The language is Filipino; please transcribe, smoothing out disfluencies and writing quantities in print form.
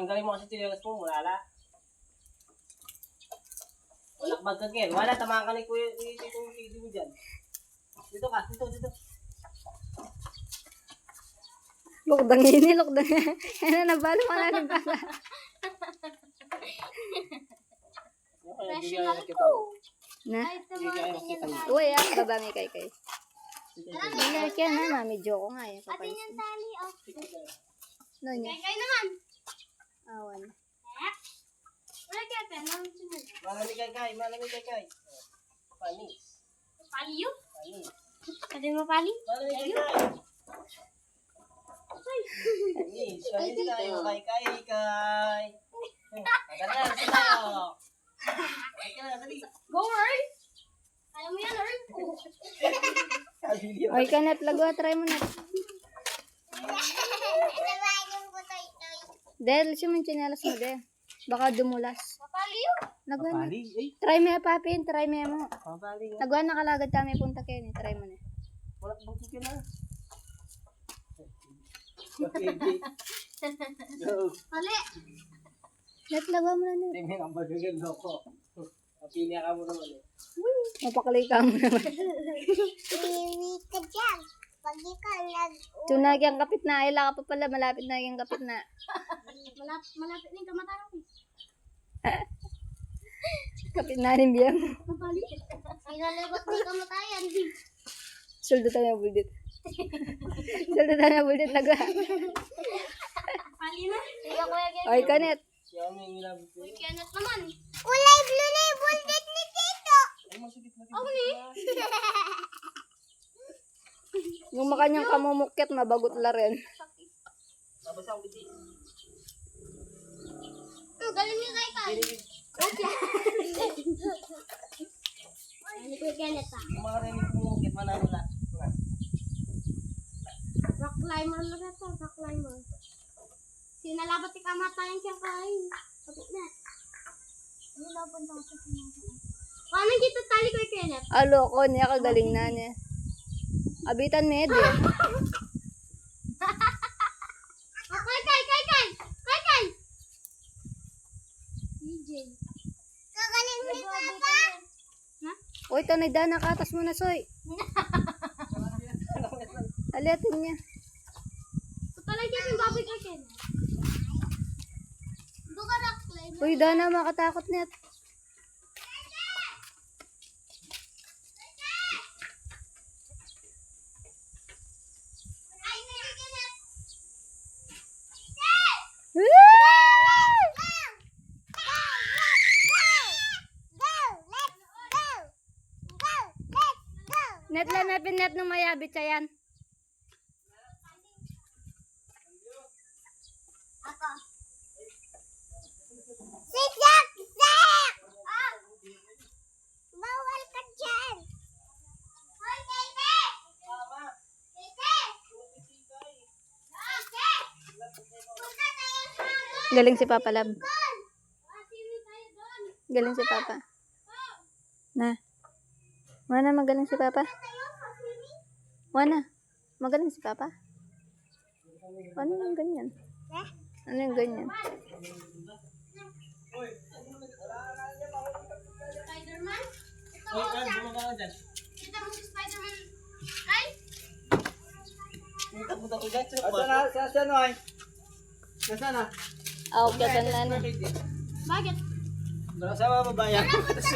Tanggalin mo kasi tinilas mo, mulala. Walakbag ka, Ken. Wala, tamahan ka ni Kuya, itong video mo dyan. Dito ka, dito. Lukdang ini, lukdang. Ano, nabalo ka na rin pala. Professional ko. Na? Kita niyo. Uy, baba may kay. Hindi kaya na, mami. Joke ko nga eh. Atin yung tali, oh. No, niya. Kay naman. Awan. Wala kaya pen, anong sunod? Malamig kay. Panis. Pali yun? Panis. Pwede mo pali? Malamig kay. Panis. Panis tayo. Kay. Maganda na tayo. Dali. Go, Earl! Kaya mo yan, Earl. Oy, kanat, lagwa. Try mo na. Dahil siya mo yung chinelas mo, de. Baka dumulas. Mapali yun. Lagwa na. Papali. Ay, Try mo na, papin. Try mo mo. papali. Lagwa na kalagad kami punta kayo. Try mo na. Wala bang ka na. Okay. Go. Pali. Net, lagwa mo na. Tingin ang bagagin ko. Mapili ka mo naman eh. Mapakalay ka mo naman. Iwi ka dyan. Pag ikaw Tunag yung kapit na. Ayla ka pa pala. Malapit na yung kapit na. malapit na yung kamataran ko. Kapit na rin biya mo. Mapali. Sinalibot na yung kamatayan. Suldo tayo na buldit. Suldo tayo na buldit. Lagwa. Pali na. Sige, Kuya Gen. Oy, kanet. Siya may ngilabot ko. Uy, Kenneth naman. Kulay blue na yung bulldit ni Tito. Ay, masugit na Ako ni. Yung makanyang kamumukit, mabagot la rin. Nabasa ang biti. Galing niya kay Kai. Okay. Ay, ni Kuya Kenneth ah. Kung makarinig mo mukit, mananula. Rock climber lang ito, rock climber. Sinalabat yung kamatayan siyang kain. Kapit na. Ano na punta ko sa sinasaan? Paano kita tali Kuya Kenneth? Alo ko, niya kagaling na niya. Abitan med eh. Kay! DJ. Kagaling mo ni Papa? Ha? Uy, tanay dana, katas mo na, soy. Aliatin niya. Patalay siya yung baboy Kuya Kenneth. Buka rock climber. Uy, dana, makatakot net. Ay, Kuya Kenneth. Net lang na pinet nung mayabit siya yan. Ako. Zigzag! Zag! Ah! Bawal ka dyan! Hoy, Kete! Kete! Kete! Punta tayo sa doon! Galing si Papa Lab. Swimming tayo doon! Galing si Papa. Na. Mana magaling si Papa? Tayo sa swimming? Mana. Magaling si Papa? Ano yung ganyan? Ano yung ganyan? Spider-Man? Ito Oy, mo Kan, siya. bumaba ka dyan. Kita mo si Spider-Man. Ay! Punta ko dyan. Saan na? Nasaan na? Ah, okay, ganyan. Bakit? Sa mga babayan.